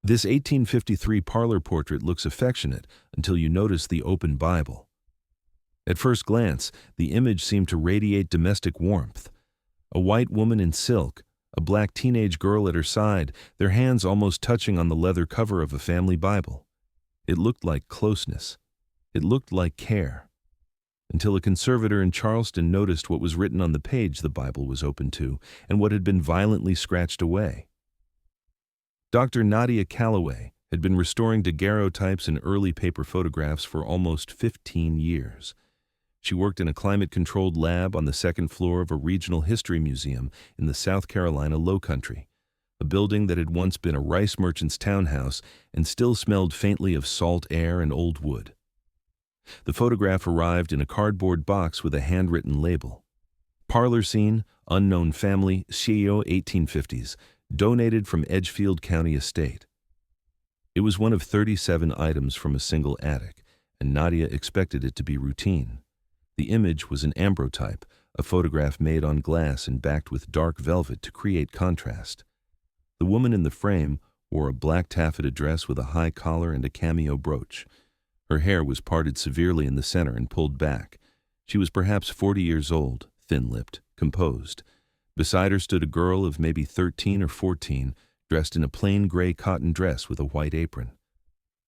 This 1853 Parlor portrait looks affectionate until you notice the open Bible. At first glance, the image seemed to radiate domestic warmth. A white woman in silk, a black teenage girl at her side, their hands almost touching on the leather cover of a family Bible. It looked like closeness. It looked like care. Until a conservator in Charleston noticed what was written on the page the Bible was open to and what had been violently scratched away. Dr. Nadia Calloway had been restoring daguerreotypes and early paper photographs for almost 15 years. She worked in a climate-controlled lab on the second floor of a regional history museum in the South Carolina Lowcountry, a building that had once been a rice merchant's townhouse and still smelled faintly of salt air and old wood. The photograph arrived in a cardboard box with a handwritten label. Parlor scene, unknown family, CEO 1850s, donated from Edgefield County Estate. It was one of 37 items from a single attic, and Nadia expected it to be routine. The image was an ambrotype, a photograph made on glass and backed with dark velvet to create contrast. The woman in the frame wore a black taffeta dress with a high collar and a cameo brooch. Her hair was parted severely in the center and pulled back. She was perhaps 40 years old, thin-lipped, composed. Beside her stood a girl of maybe 13 or 14, dressed in a plain gray cotton dress with a white apron.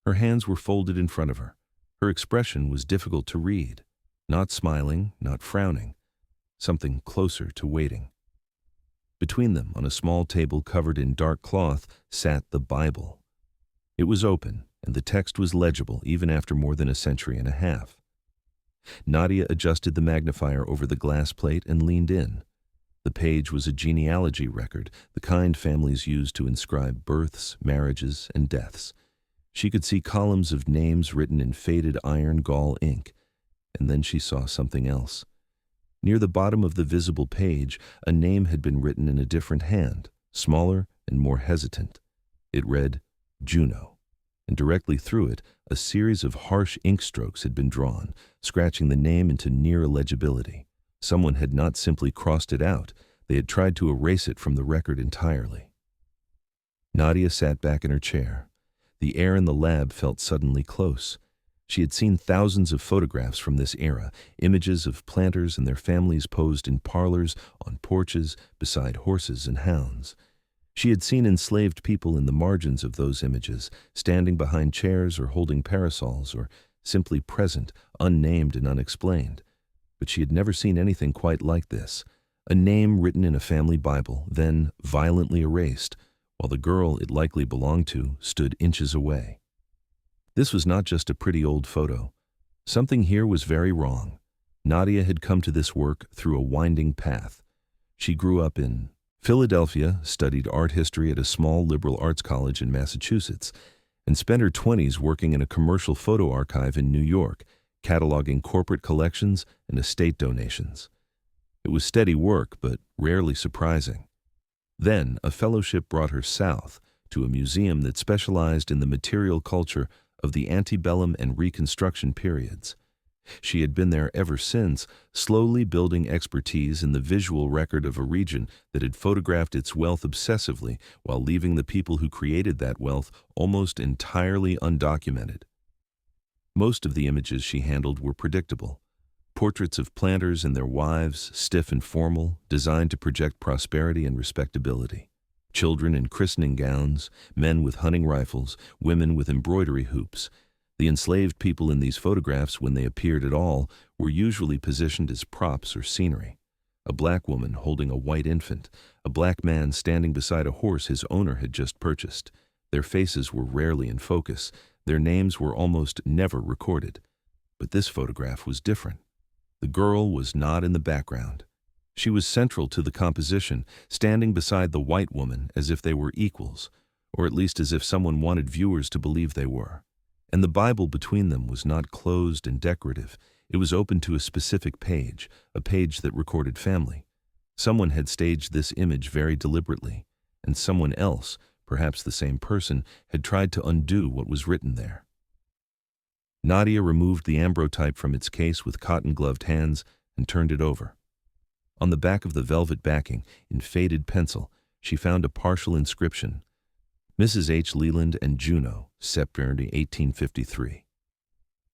Her hands were folded in front of her. Her expression was difficult to read. Not smiling, not frowning, something closer to waiting. Between them, on a small table covered in dark cloth, sat the Bible. It was open, and the text was legible even after more than a century and a half. Nadia adjusted the magnifier over the glass plate and leaned in. The page was a genealogy record, the kind families used to inscribe births, marriages, and deaths. She could see columns of names written in faded iron gall ink. And then she saw something else. Near the bottom of the visible page, a name had been written in a different hand, smaller and more hesitant. It read, Juno, and directly through it, a series of harsh ink strokes had been drawn, scratching the name into near illegibility. Someone had not simply crossed it out, they had tried to erase it from the record entirely. Nadia sat back in her chair. The air in the lab felt suddenly close. She had seen thousands of photographs from this era, images of planters and their families posed in parlors, on porches, beside horses and hounds. She had seen enslaved people in the margins of those images, standing behind chairs or holding parasols, or simply present, unnamed and unexplained. But she had never seen anything quite like this. A name written in a family Bible, then violently erased, while the girl it likely belonged to stood inches away. This was not just a pretty old photo. Something here was very wrong. Nadia had come to this work through a winding path. She grew up in Philadelphia, studied art history at a small liberal arts college in Massachusetts, and spent her 20s working in a commercial photo archive in New York, cataloging corporate collections and estate donations. It was steady work, but rarely surprising. Then, a fellowship brought her south to a museum that specialized in the material culture of the antebellum and Reconstruction periods. She had been there ever since, slowly building expertise in the visual record of a region that had photographed its wealth obsessively while leaving the people who created that wealth almost entirely undocumented. Most of the images she handled were predictable. Portraits of planters and their wives, stiff and formal, designed to project prosperity and respectability. Children in christening gowns, men with hunting rifles, women with embroidery hoops. The enslaved people in these photographs, when they appeared at all, were usually positioned as props or scenery. A black woman holding a white infant, a black man standing beside a horse his owner had just purchased. Their faces were rarely in focus. Their names were almost never recorded. But this photograph was different. The girl was not in the background. She was central to the composition, standing beside the white woman as if they were equals, or at least as if someone wanted viewers to believe they were. And the Bible between them was not closed and decorative. It was open to a specific page, a page that recorded family. Someone had staged this image very deliberately, and someone else, perhaps the same person, had tried to undo what was written there. Nadia removed the ambrotype from its case with cotton-gloved hands and turned it over. On the back of the velvet backing, in faded pencil, she found a partial inscription. Mrs. H. Leland and Juno, September 1853.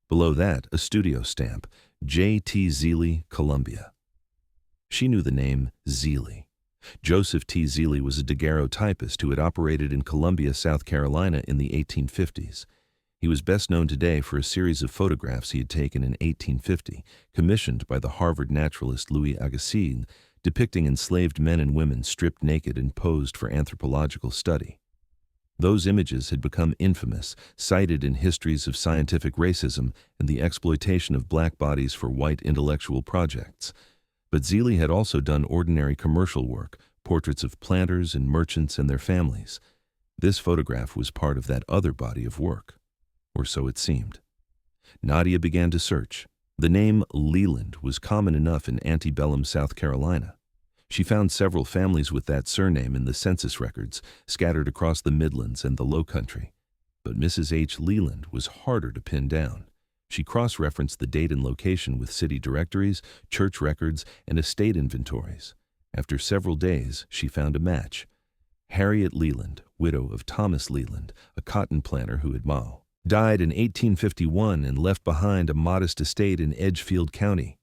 Below that, a studio stamp, J. T. Zeely, Columbia. She knew the name Zeely. Joseph T. Zeely was a daguerreotypist who had operated in Columbia, South Carolina in the 1850s. He was best known today for a series of photographs he had taken in 1850, commissioned by the Harvard naturalist Louis Agassiz, depicting enslaved men and women stripped naked and posed for anthropological study. Those images had become infamous, cited in histories of scientific racism and the exploitation of black bodies for white intellectual projects. But Zeely had also done ordinary commercial work, portraits of planters and merchants and their families. This photograph was part of that other body of work, or so it seemed. Nadia began to search. The name Leland was common enough in antebellum South Carolina. She found several families with that surname in the census records, scattered across the Midlands and the Low Country. But Mrs. H. Leland was harder to pin down. She cross-referenced the date and location with city directories, church records, and estate inventories. After several days, she found a match. Harriet Leland, widow of Thomas Leland, a cotton planter who had died in 1851 and left behind a modest estate in Edgefield County.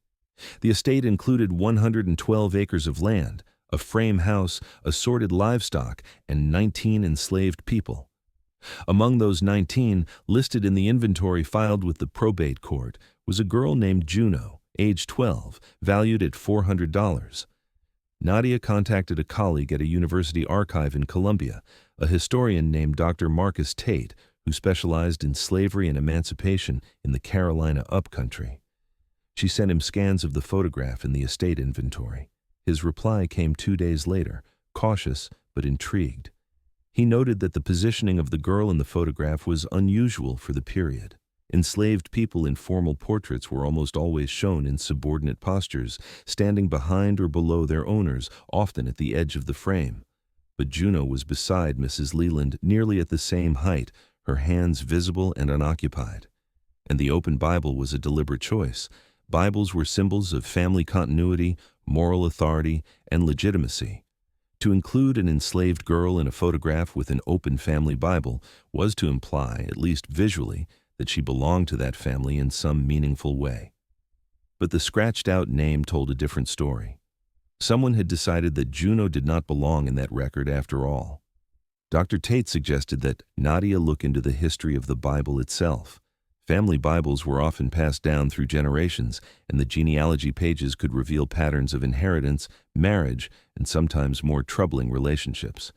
The estate included 112 acres of land, a frame house, assorted livestock, and 19 enslaved people. Among those 19, listed in the inventory filed with the probate court, was a girl named Juno, age 12, valued at $400. Nadia contacted a colleague at a university archive in Columbia, a historian named Dr. Marcus Tate, who specialized in slavery and emancipation in the Carolina upcountry. She sent him scans of the photograph in the estate inventory. His reply came 2 days later, cautious but intrigued. He noted that the positioning of the girl in the photograph was unusual for the period. Enslaved people in formal portraits were almost always shown in subordinate postures, standing behind or below their owners, often at the edge of the frame. But Juno was beside Mrs. Leland, nearly at the same height, her hands visible and unoccupied. And the open Bible was a deliberate choice. Bibles were symbols of family continuity, moral authority, and legitimacy. To include an enslaved girl in a photograph with an open family Bible was to imply, at least visually, that she belonged to that family in some meaningful way. But the scratched-out name told a different story. Someone had decided that Juno did not belong in that record after all. Dr. Tate suggested that Nadia look into the history of the Bible itself. Family Bibles were often passed down through generations, and the genealogy pages could reveal patterns of inheritance, marriage, and sometimes more troubling relationships.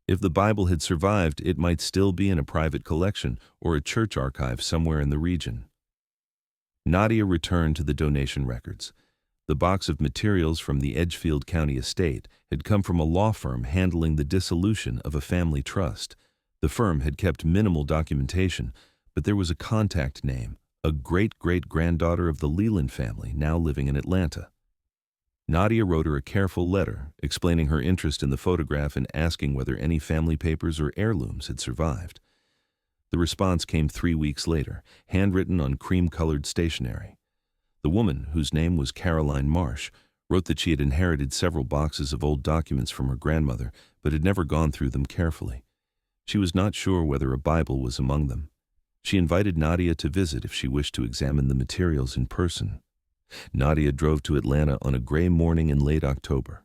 If the Bible had survived, it might still be in a private collection or a church archive somewhere in the region. Nadia returned to the donation records. The box of materials from the Edgefield County estate had come from a law firm handling the dissolution of a family trust. The firm had kept minimal documentation, but there was a contact name, a great-great-granddaughter of the Leland family now living in Atlanta. Nadia wrote her a careful letter, explaining her interest in the photograph and asking whether any family papers or heirlooms had survived. The response came 3 weeks later, handwritten on cream-colored stationery. The woman, whose name was Caroline Marsh, wrote that she had inherited several boxes of old documents from her grandmother, but had never gone through them carefully. She was not sure whether a Bible was among them. She invited Nadia to visit if she wished to examine the materials in person. Nadia drove to Atlanta on a gray morning in late October.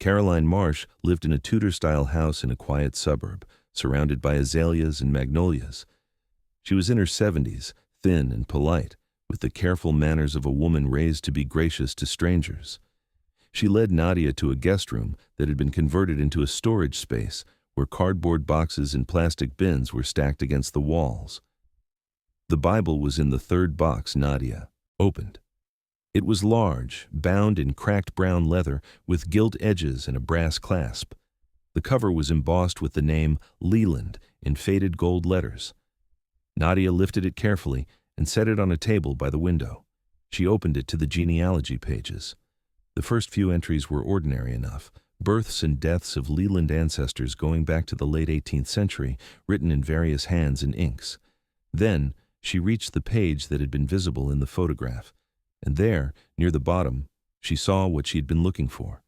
Caroline Marsh lived in a Tudor-style house in a quiet suburb, surrounded by azaleas and magnolias. She was in her 70s, thin and polite, with the careful manners of a woman raised to be gracious to strangers. She led Nadia to a guest room that had been converted into a storage space, where cardboard boxes and plastic bins were stacked against the walls. The Bible was in the third box Nadia opened. It was large, bound in cracked brown leather with gilt edges and a brass clasp. The cover was embossed with the name Leland in faded gold letters. Nadia lifted it carefully and set it on a table by the window. She opened it to the genealogy pages. The first few entries were ordinary enough, births and deaths of Leland ancestors going back to the late 18th century, written in various hands and inks. Then, she reached the page that had been visible in the photograph, and there, near the bottom, she saw what she had been looking for.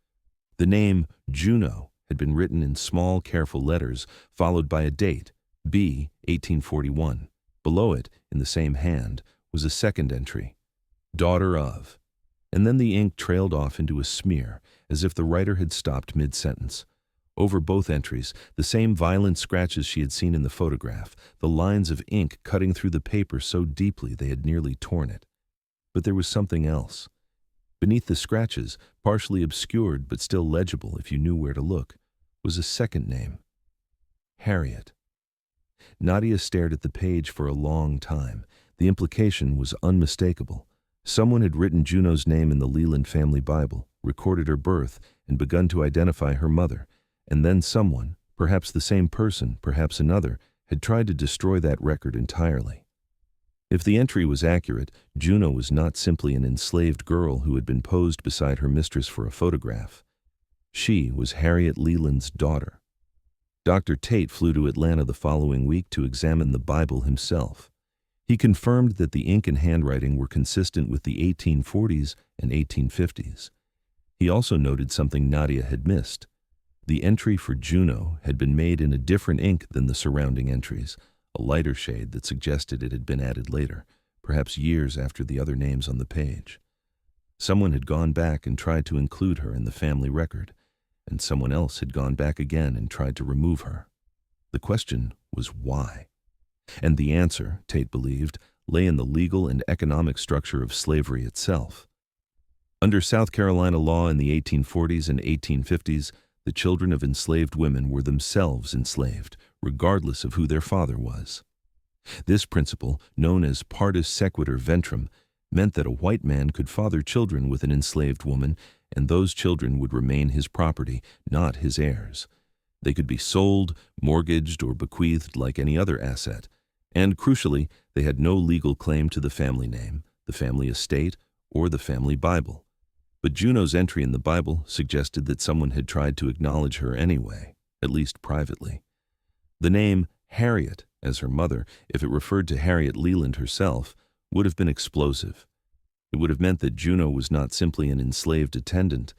The name Juno had been written in small, careful letters, followed by a date, B, 1841. Below it, in the same hand, was a second entry, daughter of, and then the ink trailed off into a smear, as if the writer had stopped mid-sentence. Over both entries, the same violent scratches she had seen in the photograph, the lines of ink cutting through the paper so deeply they had nearly torn it. But there was something else. Beneath the scratches, partially obscured but still legible if you knew where to look, was a second name, Harriet. Nadia stared at the page for a long time. The implication was unmistakable. Someone had written Juno's name in the Leland family Bible, recorded her birth, and begun to identify her mother. And then someone, perhaps the same person, perhaps another, had tried to destroy that record entirely. If the entry was accurate, Juno was not simply an enslaved girl who had been posed beside her mistress for a photograph. She was Harriet Leland's daughter. Dr. Tate flew to Atlanta the following week to examine the Bible himself. He confirmed that the ink and handwriting were consistent with the 1840s and 1850s. He also noted something Nadia had missed. The entry for Juno had been made in a different ink than the surrounding entries, a lighter shade that suggested it had been added later, perhaps years after the other names on the page. Someone had gone back and tried to include her in the family record, and someone else had gone back again and tried to remove her. The question was why? And the answer, Tate believed, lay in the legal and economic structure of slavery itself. Under South Carolina law in the 1840s and 1850s, the children of enslaved women were themselves enslaved, regardless of who their father was. This principle, known as partus sequitur ventrum, meant that a white man could father children with an enslaved woman, and those children would remain his property, not his heirs. They could be sold, mortgaged, or bequeathed like any other asset, and, crucially, they had no legal claim to the family name, the family estate, or the family Bible. But Juno's entry in the Bible suggested that someone had tried to acknowledge her anyway, at least privately. The name Harriet, as her mother, if it referred to Harriet Leland herself, would have been explosive. It would have meant that Juno was not simply an enslaved attendant,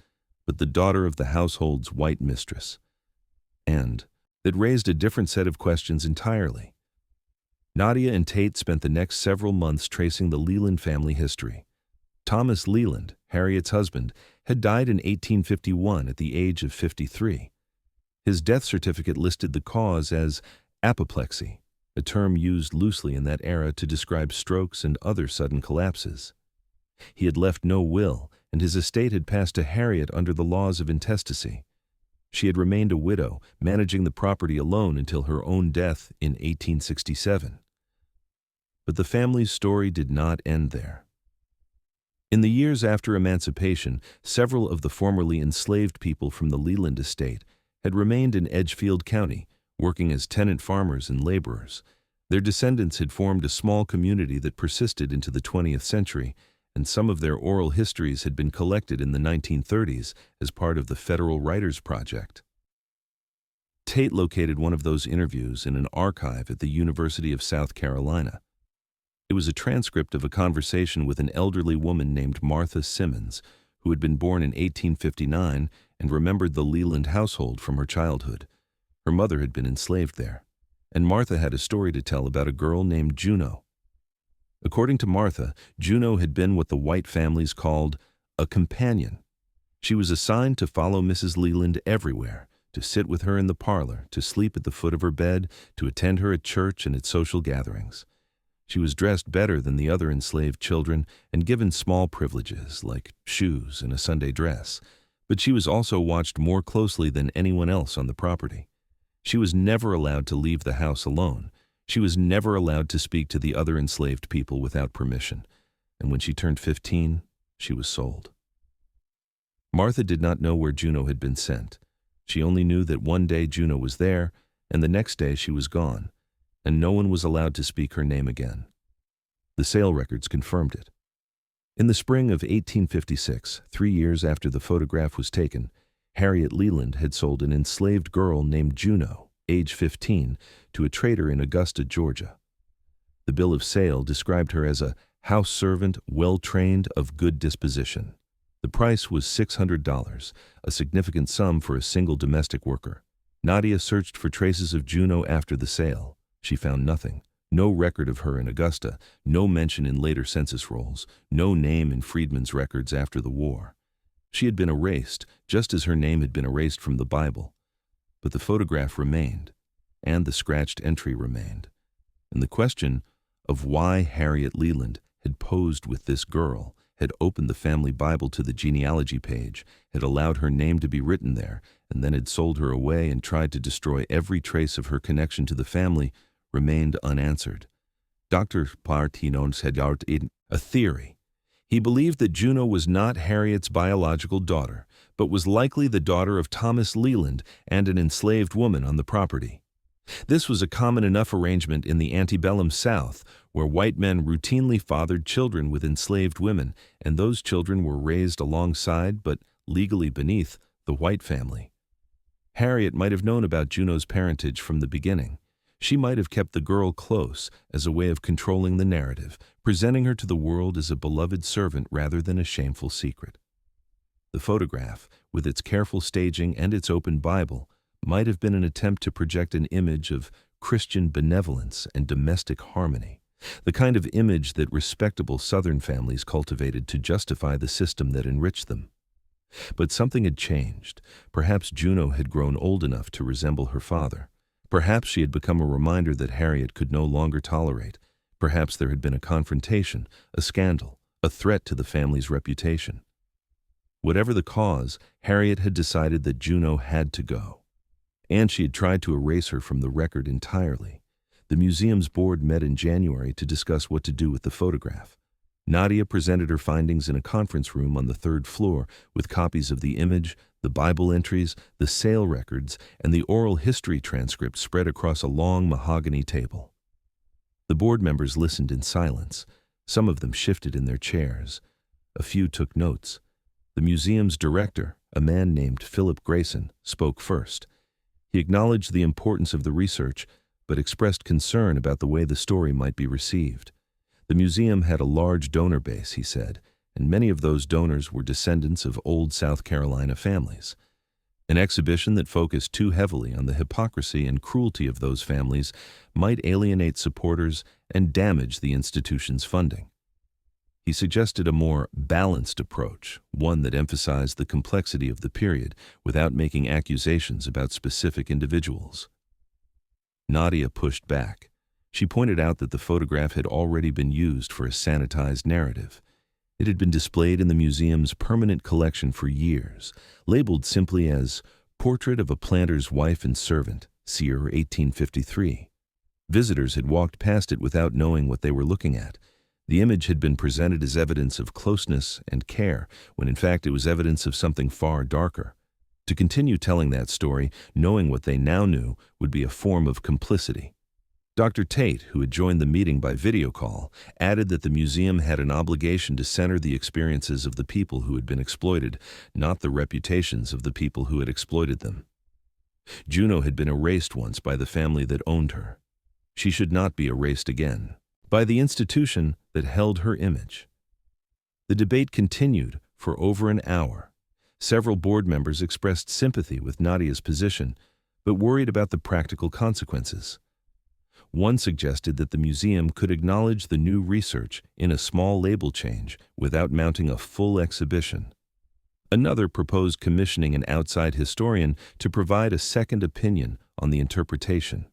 but the daughter of the household's white mistress. And that raised a different set of questions entirely. Nadia and Tate spent the next several months tracing the Leland family history. Thomas Leland, Harriet's husband, had died in 1851 at the age of 53. His death certificate listed the cause as apoplexy, a term used loosely in that era to describe strokes and other sudden collapses. He had left no will, and his estate had passed to Harriet under the laws of intestacy. She had remained a widow, managing the property alone until her own death in 1867. But the family's story did not end there. In the years after emancipation, several of the formerly enslaved people from the Leland estate had remained in Edgefield County, working as tenant farmers and laborers. Their descendants had formed a small community that persisted into the 20th century, and some of their oral histories had been collected in the 1930s as part of the Federal Writers Project. Tate located one of those interviews in an archive at the University of South Carolina. It was a transcript of a conversation with an elderly woman named Martha Simmons, who had been born in 1859 and remembered the Leland household from her childhood. Her mother had been enslaved there, and Martha had a story to tell about a girl named Juno. According to Martha, Juno had been what the white families called a companion. She was assigned to follow Mrs. Leland everywhere, to sit with her in the parlor, to sleep at the foot of her bed, to attend her at church and at social gatherings. She was dressed better than the other enslaved children and given small privileges like shoes and a Sunday dress, but she was also watched more closely than anyone else on the property. She was never allowed to leave the house alone. She was never allowed to speak to the other enslaved people without permission, and when she turned 15, she was sold. Martha did not know where Juno had been sent. She only knew that one day Juno was there, and the next day she was gone, and no one was allowed to speak her name again. The sale records confirmed it. In the spring of 1856, 3 years after the photograph was taken, Harriet Leland had sold an enslaved girl named Juno, age 15, to a trader in Augusta, Georgia. The bill of sale described her as a house servant, well-trained, of good disposition. The price was $600, a significant sum for a single domestic worker. Nadia searched for traces of Juno after the sale. She found nothing. No record of her in Augusta, no mention in later census rolls, no name in Friedman's records after the war. She had been erased, just as her name had been erased from the Bible. But the photograph remained, and the scratched entry remained. And the question of why Harriet Leland had posed with this girl, had opened the family Bible to the genealogy page, had allowed her name to be written there, and then had sold her away and tried to destroy every trace of her connection to the family, remained unanswered. Dr. Martinons had a theory. He believed that Juno was not Harriet's biological daughter, but was likely the daughter of Thomas Leland and an enslaved woman on the property. This was a common enough arrangement in the antebellum South, where white men routinely fathered children with enslaved women, and those children were raised alongside, but legally beneath, the white family. Harriet might have known about Juno's parentage from the beginning. She might have kept the girl close as a way of controlling the narrative, presenting her to the world as a beloved servant rather than a shameful secret. The photograph, with its careful staging and its open Bible, might have been an attempt to project an image of Christian benevolence and domestic harmony, the kind of image that respectable Southern families cultivated to justify the system that enriched them. But something had changed. Perhaps Juno had grown old enough to resemble her father. Perhaps she had become a reminder that Harriet could no longer tolerate. Perhaps there had been a confrontation, a scandal, a threat to the family's reputation. Whatever the cause, Harriet had decided that Juno had to go. And she had tried to erase her from the record entirely. The museum's board met in January to discuss what to do with the photograph. Nadia presented her findings in a conference room on the 3rd floor with copies of the image, the Bible entries, the sale records, and the oral history transcript spread across a long mahogany table. The board members listened in silence. Some of them shifted in their chairs. A few took notes. The museum's director, a man named Philip Grayson, spoke first. He acknowledged the importance of the research, but expressed concern about the way the story might be received. The museum had a large donor base, he said, and many of those donors were descendants of old South Carolina families. An exhibition that focused too heavily on the hypocrisy and cruelty of those families might alienate supporters and damage the institution's funding. He suggested a more balanced approach, one that emphasized the complexity of the period without making accusations about specific individuals. Nadia pushed back. She pointed out that the photograph had already been used for a sanitized narrative. It had been displayed in the museum's permanent collection for years, labeled simply as Portrait of a Planter's Wife and Servant, Seer 1853. Visitors had walked past it without knowing what they were looking at. The image had been presented as evidence of closeness and care, when in fact it was evidence of something far darker. To continue telling that story, knowing what they now knew, would be a form of complicity. Dr. Tate, who had joined the meeting by video call, added that the museum had an obligation to center the experiences of the people who had been exploited, not the reputations of the people who had exploited them. Juno had been erased once by the family that owned her. She should not be erased again by the institution that held her image. The debate continued for over an hour. Several board members expressed sympathy with Nadia's position, but worried about the practical consequences. One suggested that the museum could acknowledge the new research in a small label change without mounting a full exhibition. Another proposed commissioning an outside historian to provide a second opinion on the interpretation.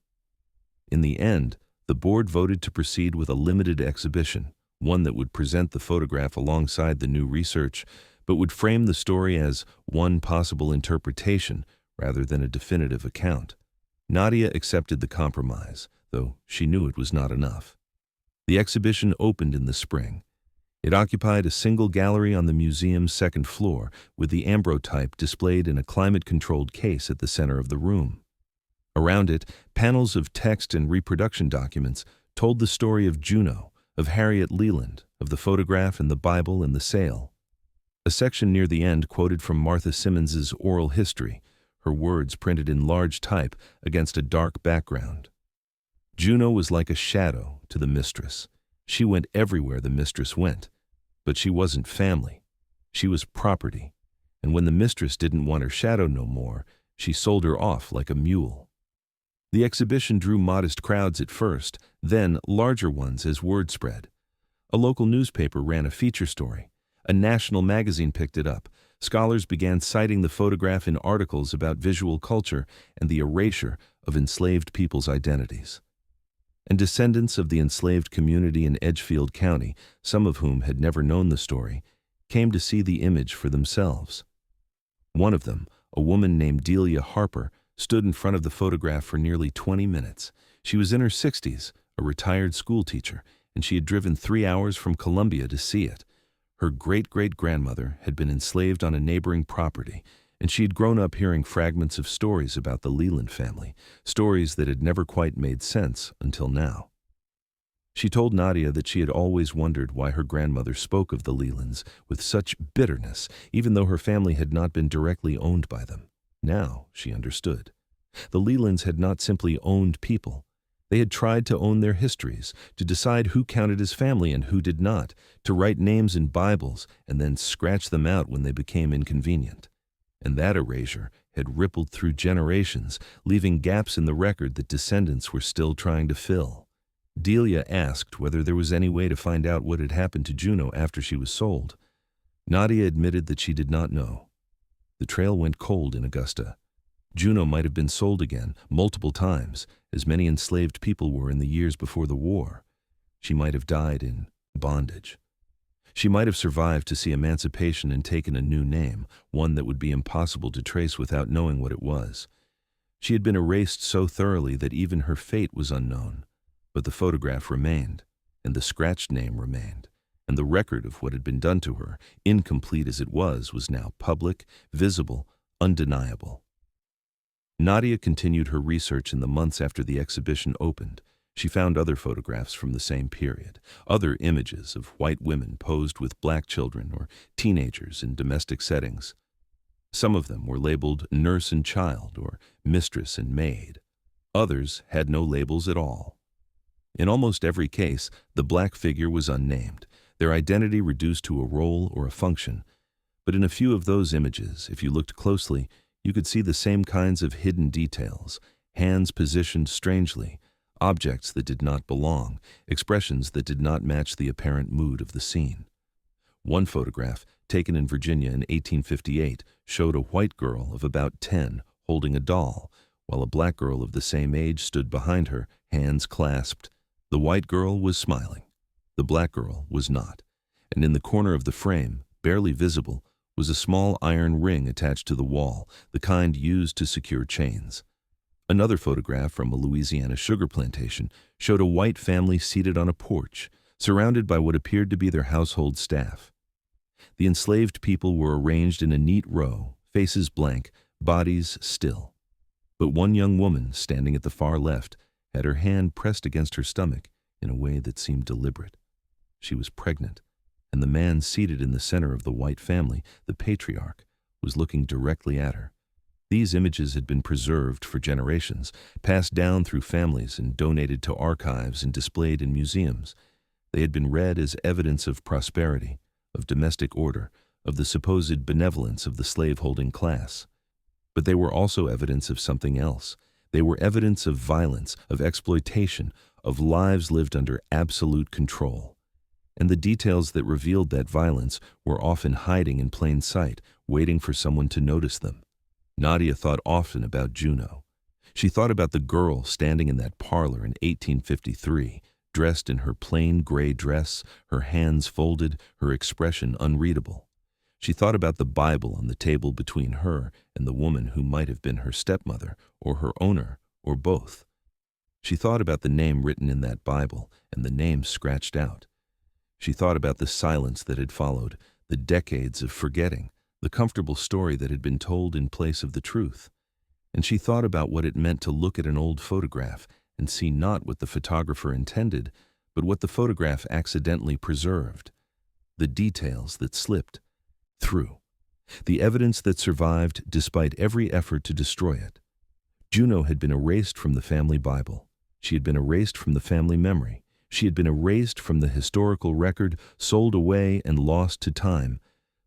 In the end, the board voted to proceed with a limited exhibition, one that would present the photograph alongside the new research, but would frame the story as one possible interpretation rather than a definitive account. Nadia accepted the compromise, though she knew it was not enough. The exhibition opened in the spring. It occupied a single gallery on the museum's 2nd floor, with the ambrotype displayed in a climate-controlled case at the center of the room. Around it, panels of text and reproduction documents told the story of Juno, of Harriet Leland, of the photograph and the Bible and the sale. A section near the end quoted from Martha Simmons's oral history, her words printed in large type against a dark background. Juno was like a shadow to the mistress. She went everywhere the mistress went, but she wasn't family. She was property, and when the mistress didn't want her shadow no more, she sold her off like a mule. The exhibition drew modest crowds at first, then larger ones as word spread. A local newspaper ran a feature story. A national magazine picked it up. Scholars began citing the photograph in articles about visual culture and the erasure of enslaved people's identities. And descendants of the enslaved community in Edgefield County, some of whom had never known the story, came to see the image for themselves. One of them, a woman named Delia Harper, stood in front of the photograph for nearly 20 minutes. She was in her 60s, a retired schoolteacher, and she had driven 3 hours from Columbia to see it. Her great-great-grandmother had been enslaved on a neighboring property, and she had grown up hearing fragments of stories about the Leland family, stories that had never quite made sense until now. She told Nadia that she had always wondered why her grandmother spoke of the Lelands with such bitterness, even though her family had not been directly owned by them. Now she understood. The Lelands had not simply owned people. They had tried to own their histories, to decide who counted as family and who did not, to write names in Bibles and then scratch them out when they became inconvenient. And that erasure had rippled through generations, leaving gaps in the record that descendants were still trying to fill. Delia asked whether there was any way to find out what had happened to Juno after she was sold. Nadia admitted that she did not know. The trail went cold in Augusta. Juno might have been sold again, multiple times, as many enslaved people were in the years before the war. She might have died in bondage. She might have survived to see emancipation and taken a new name, one that would be impossible to trace without knowing what it was. She had been erased so thoroughly that even her fate was unknown. But the photograph remained, and the scratched name remained, and the record of what had been done to her, incomplete as it was now public, visible, undeniable. Nadia continued her research in the months after the exhibition opened. She found other photographs from the same period, other images of white women posed with black children or teenagers in domestic settings. Some of them were labeled nurse and child or mistress and maid. Others had no labels at all. In almost every case, the black figure was unnamed, their identity reduced to a role or a function. But in a few of those images, if you looked closely, you could see the same kinds of hidden details, hands positioned strangely, objects that did not belong, expressions that did not match the apparent mood of the scene. One photograph, taken in Virginia in 1858, showed a white girl of about 10 holding a doll, while a black girl of the same age stood behind her, hands clasped. The white girl was smiling. The black girl was not. And in the corner of the frame, barely visible, was a small iron ring attached to the wall, the kind used to secure chains. Another photograph from a Louisiana sugar plantation showed a white family seated on a porch, surrounded by what appeared to be their household staff. The enslaved people were arranged in a neat row, faces blank, bodies still. But one young woman, standing at the far left, had her hand pressed against her stomach in a way that seemed deliberate. She was pregnant, and the man seated in the center of the white family, the patriarch, was looking directly at her. These images had been preserved for generations, passed down through families and donated to archives and displayed in museums. They had been read as evidence of prosperity, of domestic order, of the supposed benevolence of the slave-holding class. But they were also evidence of something else. They were evidence of violence, of exploitation, of lives lived under absolute control. And the details that revealed that violence were often hiding in plain sight, waiting for someone to notice them. Nadia thought often about Juno. She thought about the girl standing in that parlor in 1853, dressed in her plain gray dress, her hands folded, her expression unreadable. She thought about the Bible on the table between her and the woman who might have been her stepmother, or her owner, or both. She thought about the name written in that Bible and the name scratched out. She thought about the silence that had followed, the decades of forgetting, the comfortable story that had been told in place of the truth. And she thought about what it meant to look at an old photograph and see not what the photographer intended, but what the photograph accidentally preserved. The details that slipped through. The evidence that survived despite every effort to destroy it. Juno had been erased from the family Bible. She had been erased from the family memory. She had been erased from the historical record, sold away and lost to time.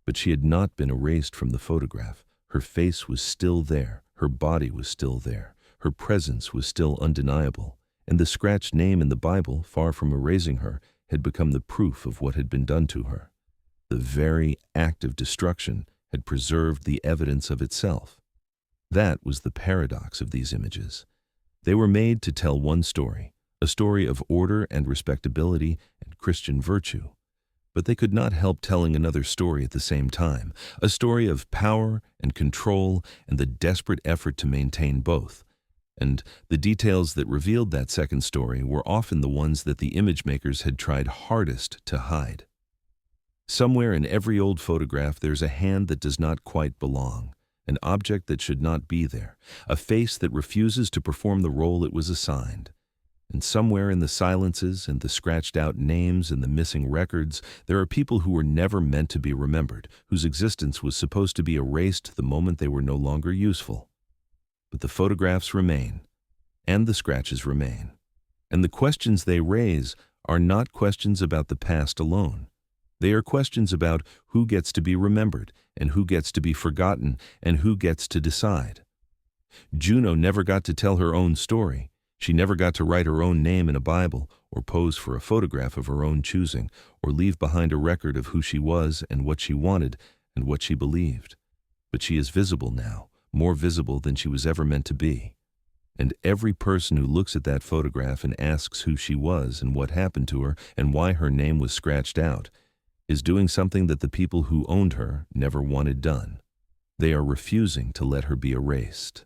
But she had not been erased from the photograph. Her face was still there, her body was still there, her presence was still undeniable, and the scratched name in the Bible, far from erasing her, had become the proof of what had been done to her. The very act of destruction had preserved the evidence of itself. That was the paradox of these images. They were made to tell one story, a story of order and respectability and Christian virtue. But they could not help telling another story at the same time, a story of power and control and the desperate effort to maintain both. And the details that revealed that second story were often the ones that the image makers had tried hardest to hide. Somewhere in every old photograph there's a hand that does not quite belong, an object that should not be there, a face that refuses to perform the role it was assigned. And somewhere in the silences and the scratched-out names and the missing records, there are people who were never meant to be remembered, whose existence was supposed to be erased the moment they were no longer useful. But the photographs remain, and the scratches remain. And the questions they raise are not questions about the past alone. They are questions about who gets to be remembered, and who gets to be forgotten, and who gets to decide. Juno never got to tell her own story. She never got to write her own name in a Bible, or pose for a photograph of her own choosing, or leave behind a record of who she was and what she wanted and what she believed. But she is visible now, more visible than she was ever meant to be. And every person who looks at that photograph and asks who she was and what happened to her and why her name was scratched out is doing something that the people who owned her never wanted done. They are refusing to let her be erased.